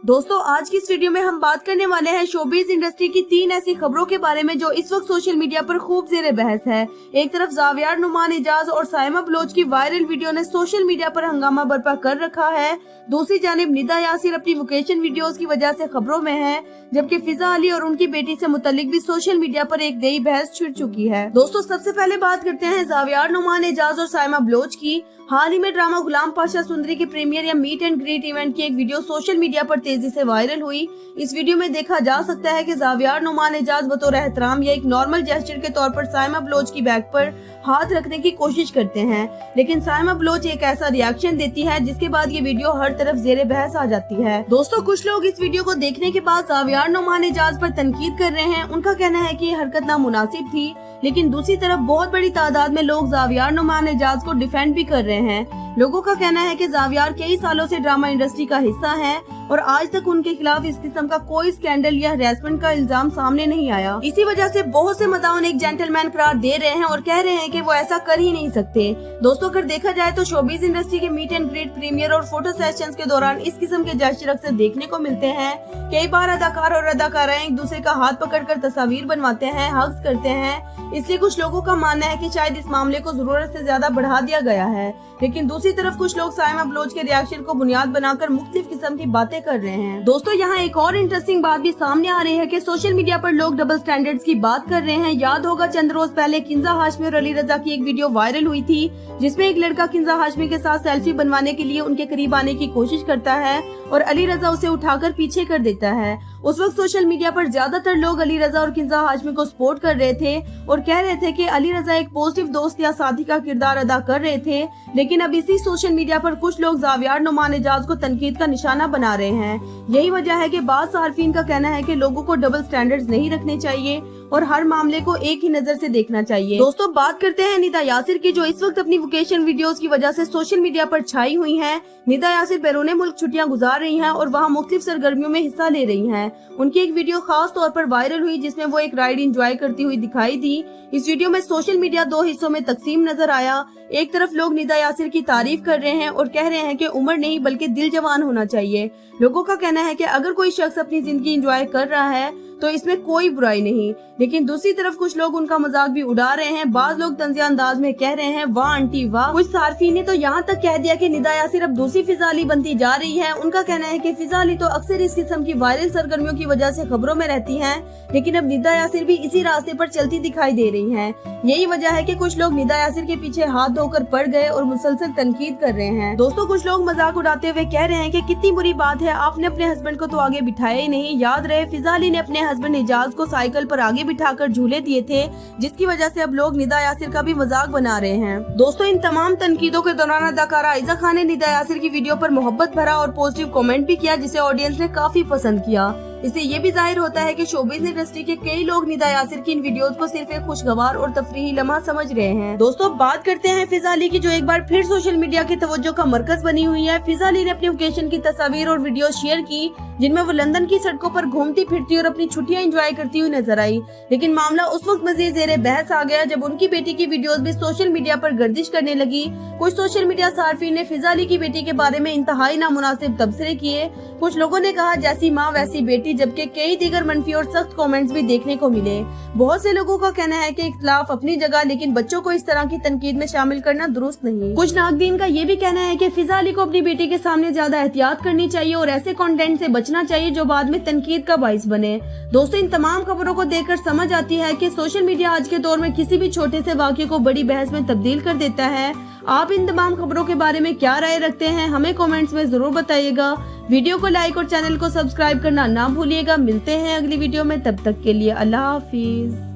दोस्तों आज की इस वीडियो में हम बात करने वाले हैं शोबिज इंडस्ट्री की 3 ऐसी खबरों के बारे में जो इस वक्त सोशल मीडिया पर खूब ज़ेरे बहस है। एक तरफ जावियार नुमान एजाज और साइमा बलोच की वायरल वीडियो ने सोशल मीडिया पर हंगामा बर्पा कर रखा है। दूसरी जानिब निदा यासिर अपनी वोकेशन वीडियोस की वजह से खबरों में है, जबकि फिजा अली और उनकी बेटी से मुतालिक भी सोशल मीडिया पर एक नई बहस छिड़ चुकी है। दोस्तों सबसे पहले बात करते हैं जावियार नुमान एजाज और साइमा बलोच की। हाल ही में ड्रामा गुलाम पाशा सुंदरी के प्रीमियर या मीट एंड ग्रीट इवेंट की एक वीडियो सोशल मीडिया पर तेजी से वायरल हुई। इस वीडियो में देखा जा सकता है कि जावियार नुमान एजाज बतौर एहतराम या एक नॉर्मल जेस्चर के तौर पर साइमा बलोच की बैक पर हाथ रखने की कोशिश करते हैं, लेकिन साइमा बलोच एक ऐसा रिएक्शन देती है जिसके बाद ये वीडियो हर तरफ ज़ेरे बहस आ जाती है। दोस्तों कुछ लोग इस वीडियो को देखने के बाद जावियार नुमान एजाज पर तनकीद कर रहे हैं। उनका कहना है कि ये हरकत नामुनासिब थी, लेकिन दूसरी तरफ बहुत बड़ी तादाद में लोग जावियार नुमान एजाज को डिफेंड भी कर रहे हैं। लोगों का कहना है कि जावियार कई सालों से ड्रामा इंडस्ट्री का हिस्सा हैं और आज तक उनके खिलाफ इस किस्म का कोई स्कैंडल या हरासमेंट का इल्जाम सामने नहीं आया। इसी वजह से बहुत से मदाउन एक जेंटलमैन करार दे रहे हैं और कह रहे हैं कि वो ऐसा कर ही नहीं सकते। दोस्तों अगर देखा जाए तो शोबिज इंडस्ट्री के मीट एंड ग्रीट, प्रीमियर और फोटो सेशंस के दौरान इस किस्म के जेस्चर अक्सर देखने को मिलते हैं। कई बार अदाकार और अदाकाराएं एक दूसरे का हाथ पकड़कर तस्वीर बनवाते हैं, हग्स करते हैं। इसलिए कुछ लोगों का मानना है कि शायद इस मामले को जरूरत से ज्यादा बढ़ा दिया गया है, लेकिन दूसरी तरफ कुछ लोग साइमा बलोच के रिएक्शन को बुनियाद बनाकर मुख्तलिफ किस्म की बातें कर रहे हैं। दोस्तों यहाँ एक और इंटरेस्टिंग बात भी सामने आ रही है कि सोशल मीडिया पर लोग डबल स्टैंडर्ड्स की बात कर रहे हैं। याद होगा चंद रोज पहले किंजा हाशमी और अली रजा की एक वीडियो वायरल हुई थी, जिसमें एक लड़का किंजा हाशमी के साथ सेल्फी बनवाने के लिए उनके करीब आने की कोशिश करता है और अली रजा उसे उठाकर पीछे कर देता है। उस वक्त सोशल मीडिया पर ज्यादातर लोग अली रजा और किंजा हाशमी को सपोर्ट कर रहे थे और कह रहे थे कि अली रजा एक पॉजिटिव दोस्त या साथी का किरदार अदा कर रहे थे, लेकिन अब इसी सोशल मीडिया पर कुछ लोग जावियार नुमान एजाज को तनकीद का निशाना बना रहे हैं। यही वजह है कि बाज़ सार्फिन का कहना है कि लोगों को डबल स्टैंडर्ड्स नहीं रखने चाहिए और हर मामले को एक ही नजर से देखना चाहिए। दोस्तों बात करते हैं निदा यासिर की, जो इस वक्त अपनी वोकेशन वीडियोस की वजह से सोशल मीडिया पर छाई हुई हैं। निदा यासिर बैरून मुल्क छुट्टियां गुजार रही हैं और वहां मुख्तलिफ सरगर्मियों में हिस्सा ले रही हैं। उनकी एक वीडियो खास तौर पर वायरल हुई जिसमें वो एक राइड एंजॉय करती हुई दिखाई दी। इस वीडियो में सोशल मीडिया 2 हिस्सों में तकसीम नजर आया। एक तरफ लोग निदा यासिर की तारीफ कर रहे हैं और कह रहे हैं कि उम्र नहीं बल्कि दिल जवान होना चाहिए। लोगों का कहना है कि अगर कोई शख्स अपनी जिंदगी एंजॉय कर रहा है तो इसमें कोई बुराई नहीं, लेकिन दूसरी तरफ कुछ लोग उनका मजाक भी उड़ा रहे हैं। बाज लोग तंजिया अंदाज में कह रहे हैं वाह आंटी वाह। कुछ सार्फिन ने तो यहाँ तक कह दिया कि निदा यासिर अब दूसरी फिजा अली बनती जा रही है। उनका कहना है कि फिजा अली तो अक्सर इस किस्म की वायरल सरगर्मियों की वजह से खबरों में रहती हैं, लेकिन अब निदा यासिर भी इसी रास्ते पर चलती दिखाई दे रही हैं। यही वजह है कि कुछ लोग निदा यासिर के पीछे हाथ धोकर पड़ गए और मुसलसल तनकीद कर रहे हैं। दोस्तों कुछ लोग मजाक उड़ाते हुए कह रहे हैं कि कितनी बुरी बात है, आपने अपने हस्बैंड को तो आगे बिठाया ही नहीं। याद रहे फिजा अली ने अपने हस्बैंड एजाज को साइकिल पर आगे बिठाकर झूले दिए थे, जिसकी वजह से अब लोग निदा यासिर का भी मजाक बना रहे हैं। दोस्तों इन तमाम तनकीदों के दौरान अदाकारा आयजा खान ने निदा यासिर की वीडियो पर मोहब्बत भरा और पॉजिटिव कमेंट भी किया, जिसे ऑडियंस ने काफी पसंद किया। इससे ये भी जाहिर होता है कि शोबिज इंडस्ट्री के कई लोग निदा यासिर की इन वीडियोस को सिर्फ एक खुशगवार और तफरीही लम्हा समझ रहे हैं। दोस्तों बात करते हैं फिजा अली की, जो एक बार फिर सोशल मीडिया की तवज्जो का मरकज बनी हुई है। फिजा अली ने अपनी वोकेशन की तस्वीर और वीडियो शेयर की जिनमें वो लंदन की सड़कों पर घूमती फिरती और अपनी छुट्टियां एंजॉय करती हुई नजर आई, लेकिन मामला उस वक्त मजीद ज़ेरे बहस आ गया जब उनकी बेटी की वीडियोस भी सोशल मीडिया पर गर्दिश करने लगी। कुछ सोशल मीडिया सार्फिन ने फिजा अली की बेटी के बारे में इंतहाई नामुनासिब तबसरे किए। कुछ लोगों ने कहा जैसी माँ वैसी बेटी, जबकि कई दीगर मनफी और सख्त कमेंट्स भी देखने को मिले। बहुत से लोगों का कहना है कि इख्तिलाफ अपनी जगह, लेकिन बच्चों को इस तरह की तनकीद में शामिल करना दुरुस्त नहीं। कुछ नाकदीन का ये भी कहना है कि फिजा अली को अपनी बेटी के सामने ज्यादा एहतियात करनी चाहिए और ऐसे कंटेंट से बचना चाहिए जो बाद में तनकीद का बाइस बने। दोस्तों इन तमाम खबरों को देखकर समझ आती है कि सोशल मीडिया आज के दौर में किसी भी छोटे से वाक़े को बड़ी बहस में तब्दील कर देता है। आप इन तमाम खबरों के बारे में क्या राय रखते हैं, हमें कमेंट्स में जरूर बताइएगा। वीडियो को लाइक और चैनल को सब्सक्राइब करना ना भूलिएगा। मिलते हैं अगली वीडियो में, तब तक के लिए अल्लाह हाफिज।